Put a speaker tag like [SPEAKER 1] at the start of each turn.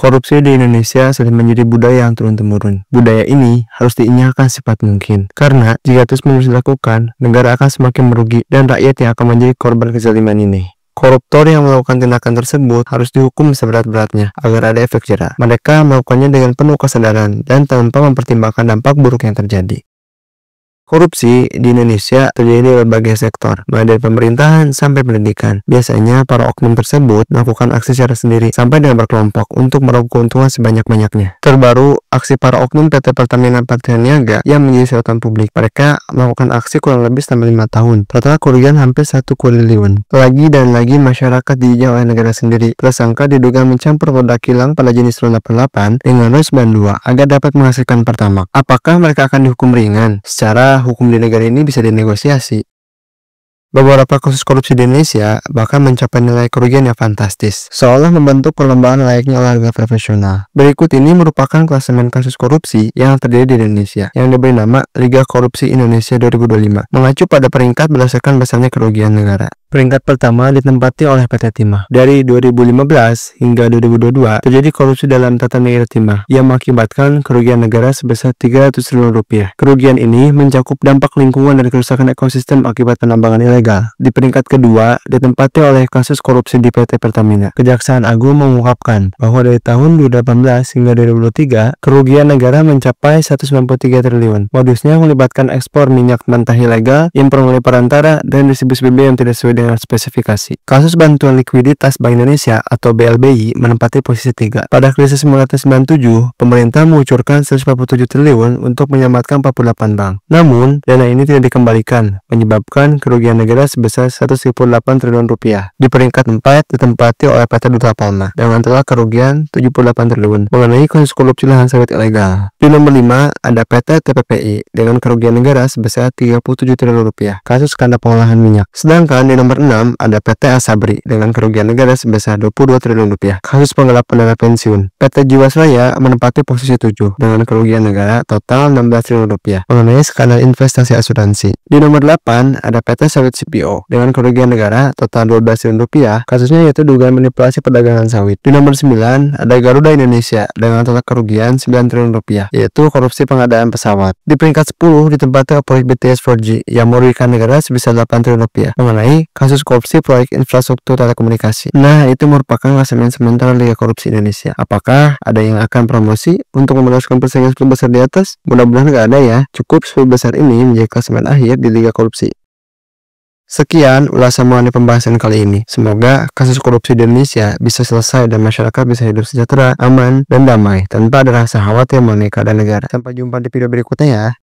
[SPEAKER 1] Korupsi di Indonesia sudah menjadi budaya yang turun-temurun. Budaya ini harus diingatkan secepat mungkin. Karena jika terus-menerus dilakukan, negara akan semakin merugi dan rakyat yang akan menjadi korban kezaliman ini. Koruptor yang melakukan tindakan tersebut harus dihukum seberat-beratnya agar ada efek jera. Mereka melakukannya dengan penuh kesadaran dan tanpa mempertimbangkan dampak buruk yang terjadi. Korupsi di Indonesia terjadi di berbagai sektor, mulai dari pemerintahan sampai pendidikan. Biasanya, para oknum tersebut melakukan aksi secara sendiri sampai dengan berkelompok untuk meraup keuntungan sebanyak-banyaknya. Terbaru, aksi para oknum PT Pertamina Patraniaga yang menjadi sorotan publik. Mereka melakukan aksi kurang lebih selama 5 tahun. Total kerugian hampir 1 triliun. Lagi dan lagi masyarakat dijajah oleh negara sendiri. Tersangka diduga mencampur produk kilang pada jenis RON 88 dengan RON 92 agar dapat menghasilkan pertamax. Apakah mereka akan dihukum ringan? Secara hukum di negara ini bisa dinegosiasi. Beberapa kasus korupsi di Indonesia bahkan mencapai nilai kerugian yang fantastis, seolah membentuk perlombaan layaknya olahraga profesional. Berikut ini merupakan klasemen kasus korupsi yang terjadi di Indonesia, yang diberi nama Liga Korupsi Indonesia 2025, mengacu pada peringkat berdasarkan besarnya kerugian negara. Peringkat pertama ditempati oleh PT Timah. Dari 2015 hingga 2022, terjadi korupsi dalam tata niaga timah yang mengakibatkan kerugian negara sebesar 300 triliun rupiah. Kerugian ini mencakup dampak lingkungan dan kerusakan ekosistem akibat penambangan ilegal. Di peringkat kedua, ditempati oleh kasus korupsi di PT Pertamina. Kejaksaan Agung mengungkapkan bahwa dari tahun 2018 hingga 2023, kerugian negara mencapai 193 triliun. Modusnya melibatkan ekspor minyak mentah ilegal, impor melalui perantara, dan distribusi BBM tidak sesuai dengan spesifikasi. Kasus bantuan likuiditas Bank Indonesia atau BLBI menempati posisi 3. Pada krisis 1997, pemerintah mengucurkan 147 triliun untuk menyelamatkan 48 bank. Namun, dana ini tidak dikembalikan, menyebabkan kerugian negara sebesar 118 triliun rupiah. Di peringkat 4 ditempati oleh PT Duta Palma dengan total kerugian 78 triliun mengenai kasus korupsi lahan sawit ilegal. Di nomor 5 ada PT TPPI dengan kerugian negara sebesar 37 triliun rupiah, kasus skandal pengolahan minyak. Sedangkan di nomor 6 ada PT Asabri dengan kerugian negara sebesar 22 triliun rupiah, kasus penggelapan dana pensiun. PT Jiwasraya menempati posisi 7 dengan kerugian negara total 16 triliun rupiah mengenai skandal investasi asuransi. Di nomor 8 ada PT Sawit CPO dengan kerugian negara total 12 triliun rupiah, kasusnya yaitu dugaan manipulasi perdagangan sawit. Di nomor 9 ada Garuda Indonesia dengan total kerugian 9 triliun rupiah, yaitu korupsi pengadaan pesawat. Di peringkat 10 ditempati proyek BTS 4G yang merugikan negara sebesar 8 triliun rupiah mengenai kasus korupsi proyek infrastruktur telekomunikasi. Nah, itu merupakan klasemen sementara Liga Korupsi Indonesia. Apakah ada yang akan promosi untuk meneruskan persaingan 10 besar di atas? Mudah-mudahan nggak ada ya. Cukup 10 besar ini menjadi klasemen akhir di Liga Korupsi. Sekian ulasan mengenai pembahasan kali ini. Semoga kasus korupsi di Indonesia bisa selesai dan masyarakat bisa hidup sejahtera, aman, dan damai tanpa ada rasa khawatir mengenai keadaan negara. Sampai jumpa di video berikutnya ya.